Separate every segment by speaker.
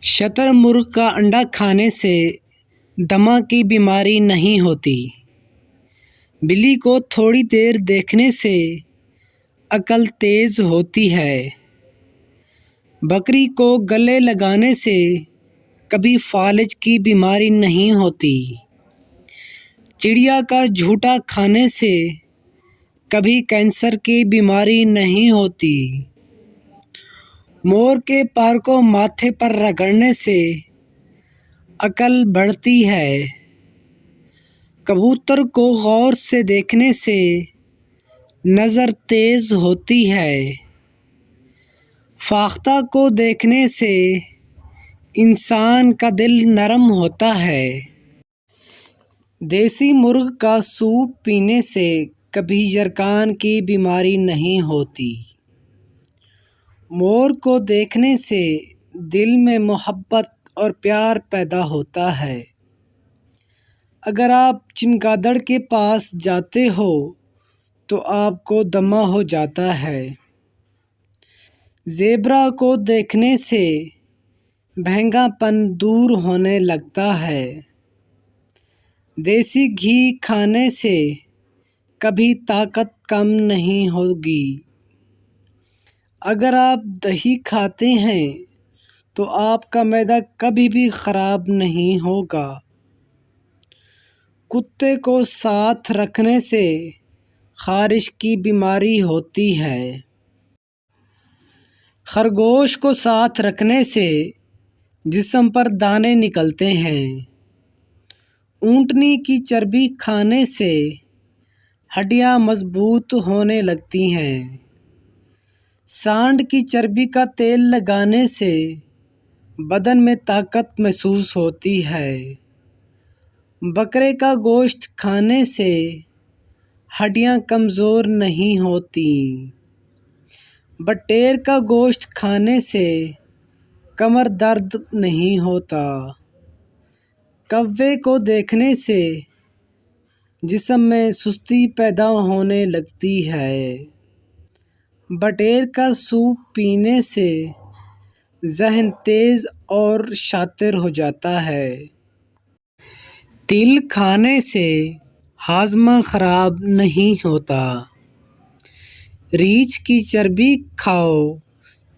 Speaker 1: شتر مرغ کا انڈا کھانے سے دمہ کی بیماری نہیں ہوتی۔ بلی کو تھوڑی دیر دیکھنے سے عقل تیز ہوتی ہے۔ بکری کو گلے لگانے سے کبھی فالج کی بیماری نہیں ہوتی۔ چڑیا کا جھوٹا کھانے سے کبھی کینسر کی بیماری نہیں ہوتی۔ مور کے پر کو ماتھے پر رگڑنے سے عقل بڑھتی ہے۔ کبوتر کو غور سے دیکھنے سے نظر تیز ہوتی ہے۔ فاختہ کو دیکھنے سے انسان کا دل نرم ہوتا ہے۔ دیسی مرغ کا سوپ پینے سے کبھی یرقان کی بیماری نہیں ہوتی۔ مور کو دیکھنے سے دل میں محبت اور پیار پیدا ہوتا ہے۔ اگر آپ چمگادڑ کے پاس جاتے ہو تو آپ کو دمہ ہو جاتا ہے۔ زیبرا کو دیکھنے سے بھینگا پن دور ہونے لگتا ہے۔ دیسی گھی کھانے سے کبھی طاقت کم نہیں ہوگی۔ اگر آپ دہی کھاتے ہیں تو آپ کا معدہ کبھی بھی خراب نہیں ہوگا۔ کتے کو ساتھ رکھنے سے خارش کی بیماری ہوتی ہے۔ خرگوش کو ساتھ رکھنے سے جسم پر دانے نکلتے ہیں۔ اونٹنی کی چربی کھانے سے ہڈیاں مضبوط ہونے لگتی ہیں۔ سانڈ کی چربی کا تیل لگانے سے بدن میں طاقت محسوس ہوتی ہے۔ بکرے کا گوشت کھانے سے ہڈیاں کمزور نہیں ہوتیں۔ بٹیر کا گوشت کھانے سے کمر درد نہیں ہوتا۔ کوے کو دیکھنے سے جسم میں سستی پیدا ہونے لگتی ہے۔ بٹیر کا سوپ پینے سے ذہن تیز اور شاطر ہو جاتا ہے۔ تل کھانے سے ہاضمہ خراب نہیں ہوتا۔ ریچھ کی چربی کھاؤ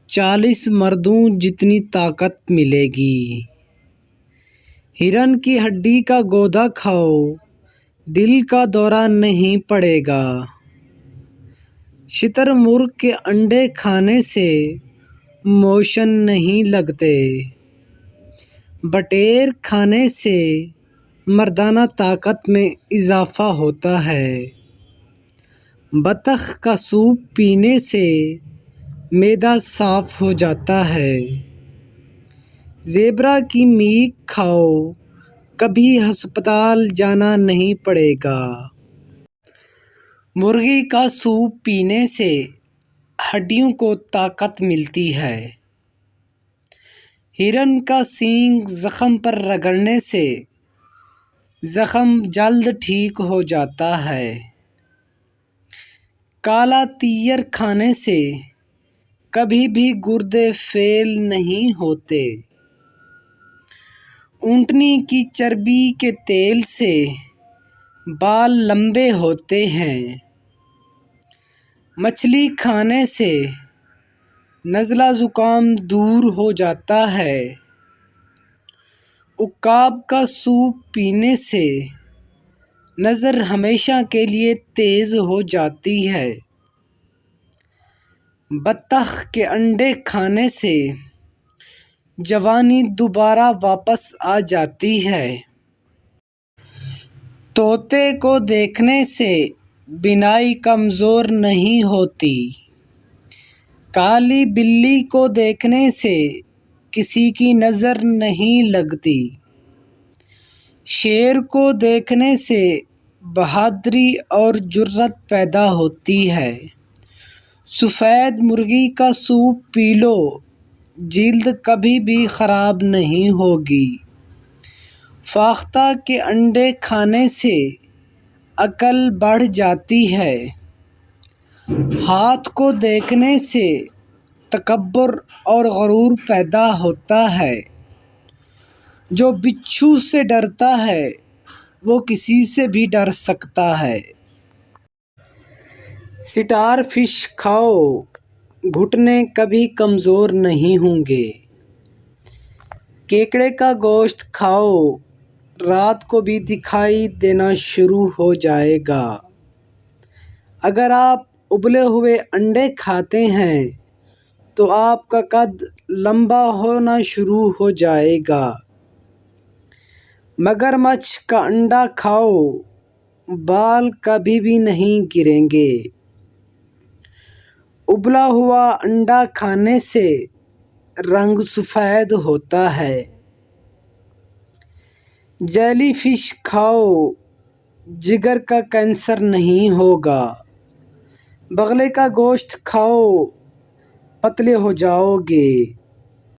Speaker 1: 40 مردوں جتنی طاقت ملے گی۔ ہرن کی ہڈی کا گودا کھاؤ دل کا دورہ نہیں پڑے گا۔ شتر مرغ کے انڈے کھانے سے موشن نہیں لگتے۔ بٹیر کھانے سے مردانہ طاقت میں اضافہ ہوتا ہے۔ بطخ کا سوپ پینے سے معدہ صاف ہو جاتا ہے۔ زیبرا کی میٹ کھاؤ کبھی ہسپتال جانا نہیں پڑے گا۔ مرغی کا سوپ پینے سے ہڈیوں کو طاقت ملتی ہے۔ ہرن کا سینگ زخم پر رگڑنے سے زخم جلد ٹھیک ہو جاتا ہے۔ کالا تیر کھانے سے کبھی بھی گردے فیل نہیں ہوتے۔ اونٹنی کی چربی کے تیل سے بال لمبے ہوتے ہیں۔ مچھلی کھانے سے نزلہ زکام دور ہو جاتا ہے۔ عقاب کا سوپ پینے سے نظر ہمیشہ کے لیے تیز ہو جاتی ہے۔ بطخ کے انڈے کھانے سے جوانی دوبارہ واپس آ جاتی ہے۔ طوطے کو دیکھنے سے بینائی کمزور نہیں ہوتی۔ کالی بلی کو دیکھنے سے کسی کی نظر نہیں لگتی۔ شیر کو دیکھنے سے بہادری اور جرأت پیدا ہوتی ہے۔ سفید مرغی کا سوپ پی لو جلد کبھی بھی خراب نہیں ہوگی۔ فاختہ کے انڈے کھانے سے عقل بڑھ جاتی ہے۔ ہاتھ کو دیکھنے سے تکبر اور غرور پیدا ہوتا ہے۔ جو بچھو سے ڈرتا ہے وہ کسی سے بھی ڈر سکتا ہے۔ سٹار فش کھاؤ، گھٹنے کبھی کمزور نہیں ہوں گے۔ کیکڑے کا گوشت کھاؤ، رات کو بھی دکھائی دینا شروع ہو جائے گا۔ اگر آپ ابلے ہوئے انڈے کھاتے ہیں تو آپ کا قد لمبا ہونا شروع ہو جائے گا۔ مگرمچھ کا انڈا کھاؤ، بال کبھی بھی نہیں گریں گے۔ ابلا ہوا انڈا کھانے سے رنگ سفید ہوتا ہے۔ جیلی فش کھاؤ، جگر کا کینسر نہیں ہوگا۔ بغلے کا گوشت کھاؤ، پتلے ہو جاؤ گے۔